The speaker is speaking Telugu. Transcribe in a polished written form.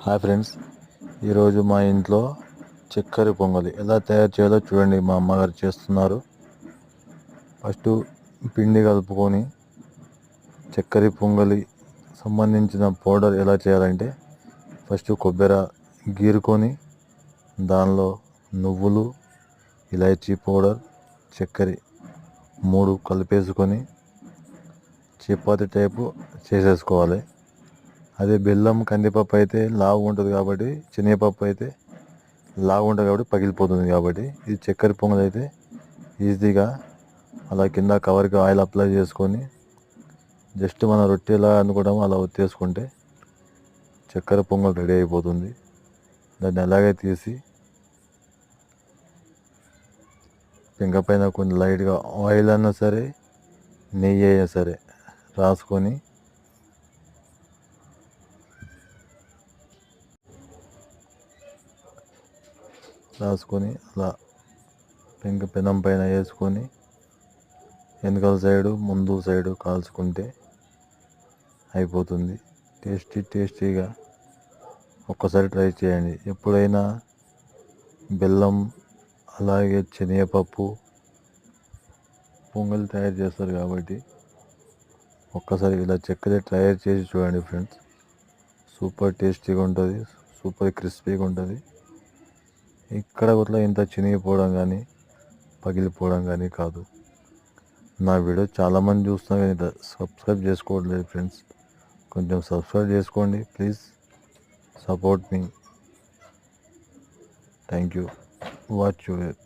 హాయ్ ఫ్రెండ్స్, ఈరోజు మా ఇంట్లో చక్కెర పొంగలి ఎలా తయారు చేయాలో చూడండి. మా అమ్మగారు చేస్తున్నారు. ఫస్ట్ పిండి కలుపుకొని చక్కెర పొంగలి సంబంధించిన పౌడర్ ఎలా చేయాలంటే, ఫస్ట్ కొబ్బరి గీరుకొని దానిలో నువ్వులు, ఇలాచీ పౌడర్, చక్కెర 3 కలిపేసుకొని చపాతీ టైపు చేసేసుకోవాలి. అదే బెల్లం కందిపప్పు అయితే లావు ఉంటుంది కాబట్టి, శనగపప్పు అయితే లావు ఉంటుంది కాబట్టి పగిలిపోతుంది. కాబట్టి ఇది చక్కెర పొంగల్ అయితే ఈజీగా అలా కింద కవర్కి ఆయిల్ అప్లై చేసుకొని జస్ట్ మన రొట్టెలా అనుకోవడం అలా ఒత్తేసుకుంటే చక్కెర పొంగల్ రెడీ అయిపోతుంది. దాన్ని అలాగే తీసి పెంక పైన కొంచెం లైట్గా ఆయిల్ అయినా సరే, నెయ్యి అయినా సరే రాసుకొని అలా పెనం పైన వేసుకొని వెనకాల సైడు ముందు సైడు కాల్చుకుంటే అయిపోతుంది. టేస్టీగా ఒక్కసారి ట్రై చేయండి. ఎప్పుడైనా బెల్లం అలాగే శనగపప్పు పొంగల్ తయారు చేస్తారు కాబట్టి ఒక్కసారి ఇలా చక్కెర తయారు చేసి చూడండి ఫ్రెండ్స్. సూపర్ టేస్టీగా ఉంటుంది, సూపర్ క్రిస్పీగా ఉంటుంది. ఇక్కడ కూడా ఇంత చినిగిపోవడం కానీ పగిలిపోవడం కానీ కాదు. నా వీడియో చాలామంది చూస్తున్నారు కానీ సబ్స్క్రైబ్ చేసుకోవట్లేదు ఫ్రెండ్స్. కొంచెం సబ్స్క్రైబ్ చేసుకోండి please. Support me. Thank you. Watch you.